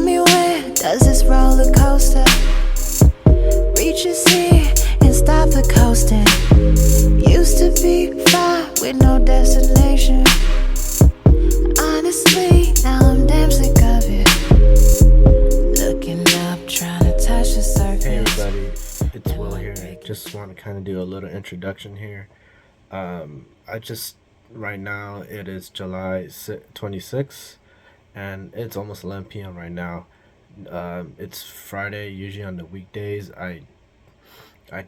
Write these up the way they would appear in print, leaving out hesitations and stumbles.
Tell me, when does this roller coaster reach a sea and stop the coasting? Used to be fly with no destination. Honestly, now I'm damn sick of it. Looking up, trying to touch the surface. Hey everybody, it's Will here. Just want to kind of do a little introduction here. Right now it is July 26th and it's almost 11 p.m. right now. It's Friday. Usually on the weekdays I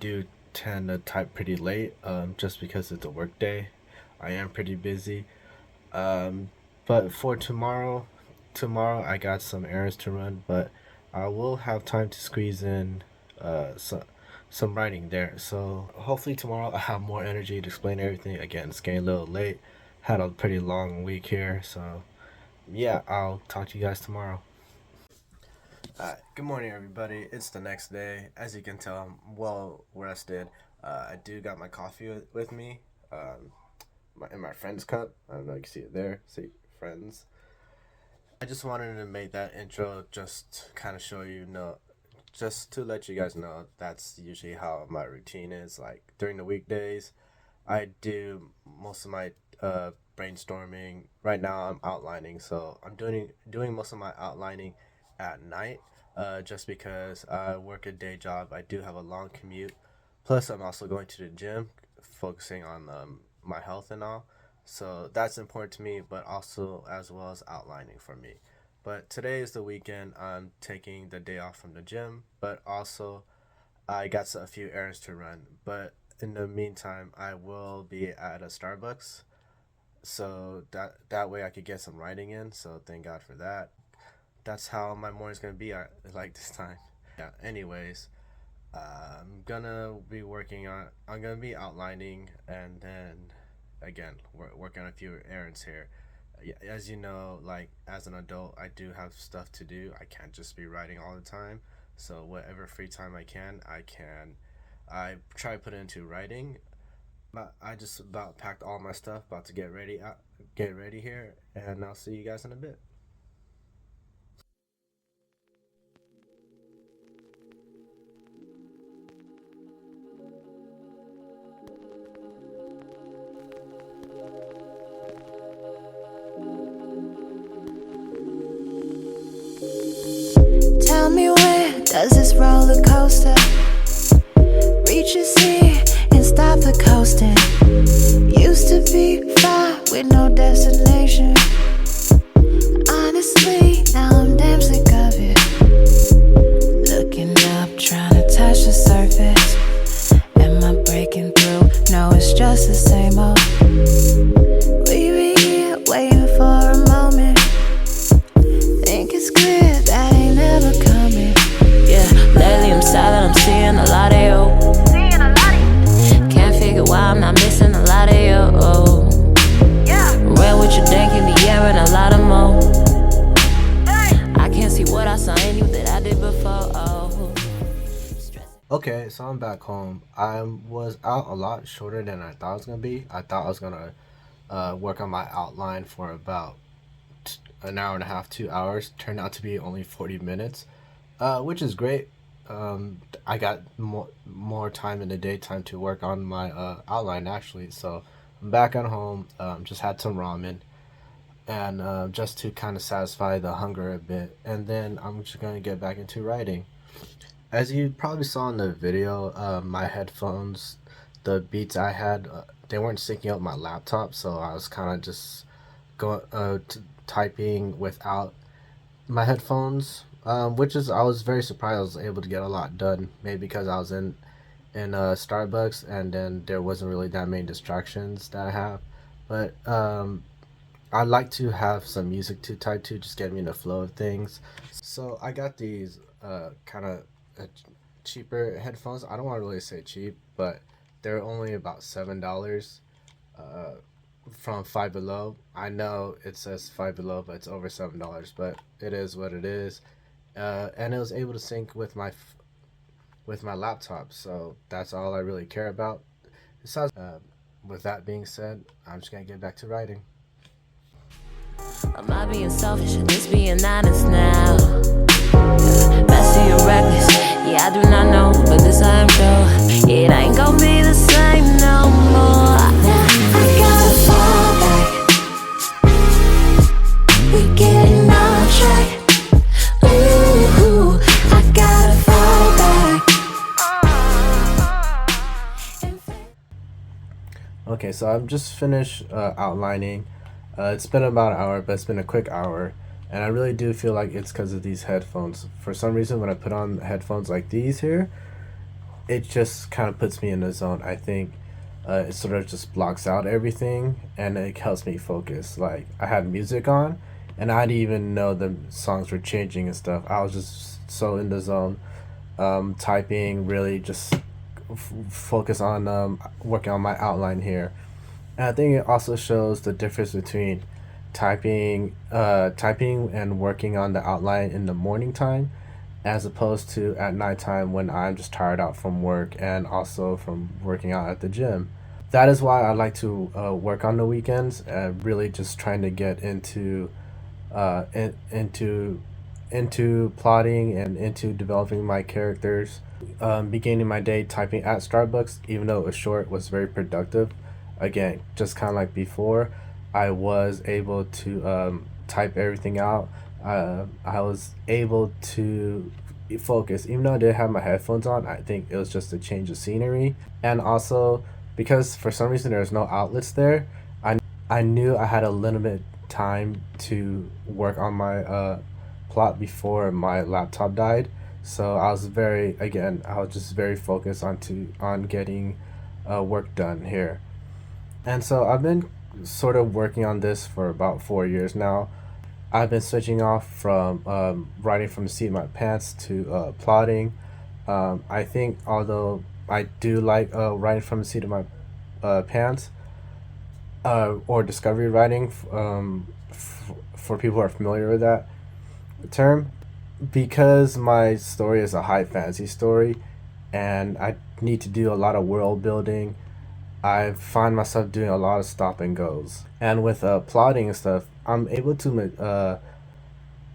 do tend to type pretty late, just because it's a work day. I am pretty busy. But for tomorrow I got some errands to run, but I will have time to squeeze in some writing there. So hopefully tomorrow I have more energy to explain everything. Again, it's getting a little late. Had a pretty long week here, so yeah, I'll talk to you guys tomorrow. Good morning, everybody. It's the next day. As you can tell, I'm well rested. I do got my coffee with me, in my friend's cup. I don't know if you can see it there. See, friends. I just wanted to make that intro just kind of show you, just to let you guys know that's usually how my routine is. Like during the weekdays, I do most of my brainstorming. Right now, I'm outlining, so I'm doing most of my outlining at night. Just because I work a day job, I do have a long commute. Plus, I'm also going to the gym, focusing on my health and all. So that's important to me, but also as well as outlining for me. But today is the weekend. I'm taking the day off from the gym, but also I got a few errands to run. But in the meantime, I will be at a Starbucks, so that way I could get some writing in. So thank God for that. That's how my morning's gonna be like this time. Yeah. Anyways, I'm gonna be outlining, and then again working on a few errands here. Yeah, as you know, like as an adult, I do have stuff to do. I can't just be writing all the time. So whatever free time I can, I try to put it into writing. But I just about packed all my stuff, about to get ready here, and I'll see you guys in a bit. Tell me, when does this roller coaster reach a sea and stop the coasting? Used to be fly with no destination. Honestly, now I'm damn sick of it. Looking up, trying to touch the surface. Am I breaking through? No, it's just the same old. We been here waiting for a moment. Think it's clear that ain't never coming. Yeah, lately I'm silent, I'm seeing a lot of you. Can't figure why I'm not missing a lot of you. Ran with you, then can be hearing a lot of more. I can't see what I saw in you that I did before. Okay, so I'm back home. I was out a lot shorter than I thought I was gonna be. I thought I was gonna work on my outline for about an hour and a half, 2 hours. Turned out to be only 40 minutes, which is great. I got more time in the daytime to work on my outline actually. So I'm back at home. Just had some ramen, and just to kind of satisfy the hunger a bit, and then I'm just gonna get back into writing. As you probably saw in the video, my headphones, the beats I had, they weren't syncing up my laptop, so I was kind of just going typing without my headphones, which is I was very surprised I was able to get a lot done. Maybe because I was in Starbucks, and then there wasn't really that many distractions that I have. But I like to have some music to type to, just get me in the flow of things. So I got these kind of cheaper headphones. I don't want to really say cheap, but they're only about $7 from Five Below. I know it says Five Below, but it's over $7. But it is what it is, and it was able to sync with my laptop. So that's all I really care about. Besides, with that being said, I'm just gonna get back to writing. Am I being selfish or just being honest now? Messy or reckless, yeah, I do not know, but this I am sure. It ain't gon' be the same no more. I gotta fall back. We getting off track. Ooh, I gotta fall back. Okay, so I've just finished outlining. It's been about an hour, but it's been a quick hour. And I really do feel like it's because of these headphones. For some reason, when I put on headphones like these here, it just kind of puts me in the zone. I think it sort of just blocks out everything and it helps me focus. Like, I had music on and I didn't even know the songs were changing and stuff. I was just so in the zone, typing, really just focus on working on my outline here. And I think it also shows the difference between typing and working on the outline in the morning time as opposed to at nighttime when I'm just tired out from work and also from working out at the gym. That is why I like to work on the weekends, really just trying to get into into plotting and into developing my characters. Beginning my day typing at Starbucks, even though it was short, was very productive. Again, just kind of like before, I was able to type everything out. I was able to focus, even though I did have my headphones on. I think it was just a change of scenery, and also because for some reason there was no outlets there. I knew I had a limited time to work on my plot before my laptop died. So I was just very focused on getting work done here. And so I've been sort of working on this for about 4 years now. I've been switching off from writing from the seat of my pants to plotting. I think although I do like writing from the seat of my pants, or discovery writing, for people who are familiar with that term, because my story is a high fantasy story and I need to do a lot of world building. I find myself doing a lot of stop and goes. And with plotting and stuff, I'm able to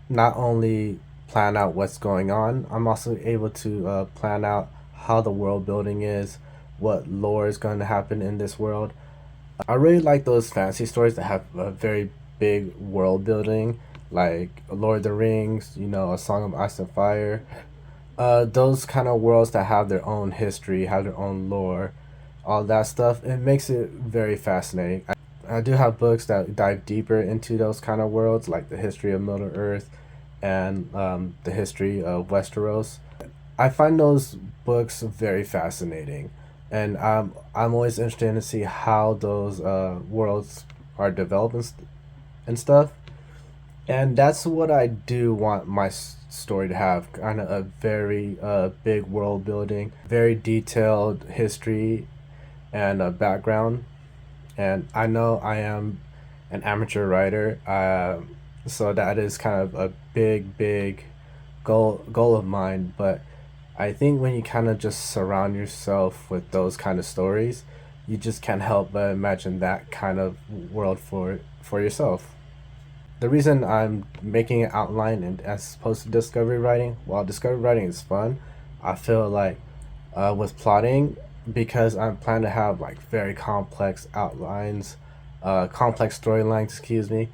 not only plan out what's going on, I'm also able to plan out how the world building is, what lore is going to happen in this world. I really like those fantasy stories that have a very big world building, like Lord of the Rings, A Song of Ice and Fire. Those kind of worlds that have their own history, have their own lore, all that stuff. It makes it very fascinating. I do have books that dive deeper into those kind of worlds, like the history of Middle Earth and the history of Westeros. I find those books very fascinating, and I'm always interested to see how those worlds are developed and stuff. And that's what I do want my story to have, kind of a very big world building, very detailed history and a background. And I know I am an amateur writer, so that is kind of a big goal of mine. But I think when you kind of just surround yourself with those kind of stories, you just can't help but imagine that kind of world for yourself. The reason I'm making an outline and as opposed to discovery writing, while discovery writing is fun, I feel like with plotting, because I'm planning to have like very complex outlines, complex storylines, excuse me,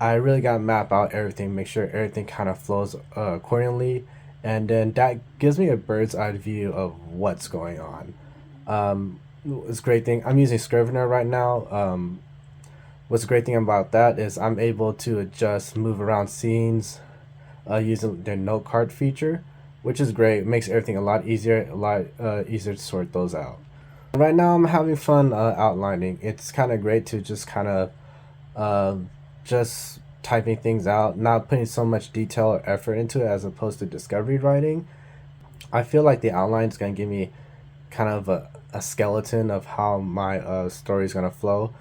I really gotta map out everything, make sure everything kind of flows accordingly, and then that gives me a bird's eye view of what's going on. It's a great thing. I'm using Scrivener right now. What's a great thing about that is I'm able to adjust, move around scenes using their note card feature, which is great. It makes everything a lot easier to sort those out. Right now I'm having fun outlining. It's kind of great to just kind of just typing things out, not putting so much detail or effort into it as opposed to discovery writing. I feel like the outline is going to give me kind of a skeleton of how my story is going to flow.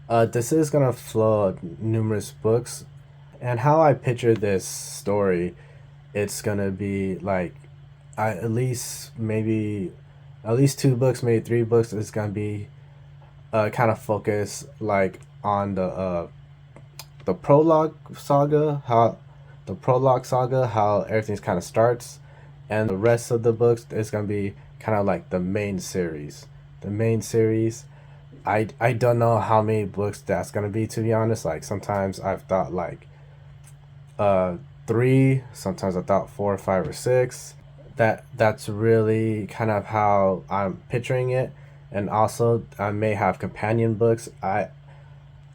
This is going to flow numerous books, and how I picture this story, it's going to be like at least 2 books, maybe 3 books is going to be kind of focused like on the the prologue saga, how everything's kind of starts, and the rest of the books is gonna be kind of like the main series. The main series. I don't know how many books that's gonna be, to be honest. Like sometimes I've thought like 3, sometimes I thought 4, 5, or 6. That's really kind of how I'm picturing it. And also I may have companion books.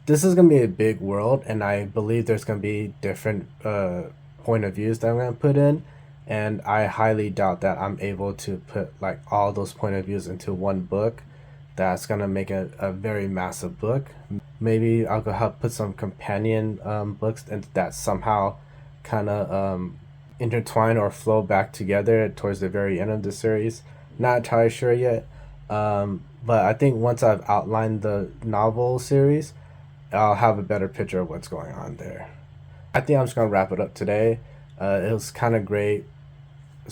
This is gonna be a big world, and I believe there's gonna be different point of views that I'm gonna put in, and I highly doubt that I'm able to put like all those point of views into one book. That's gonna make it a very massive book. Maybe I'll go help put some companion books and that somehow kind of intertwine or flow back together towards the very end of the series. Not entirely sure yet, but I think once I've outlined the novel series, I'll have a better picture of what's going on there. I think I'm just gonna wrap it up today. It was kind of great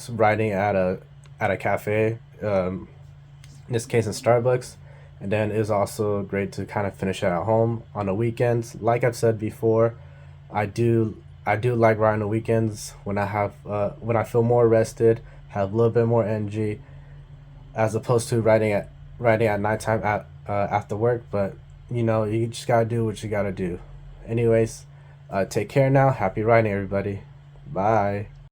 writing at a cafe. In this case, in Starbucks, and then it was also great to kind of finish it at home on the weekends. Like I've said before, I do like writing on the weekends when when I feel more rested, have a little bit more energy, as opposed to writing at nighttime after work. But you just gotta do what you gotta do. Anyways, take care now. Happy writing, everybody. Bye.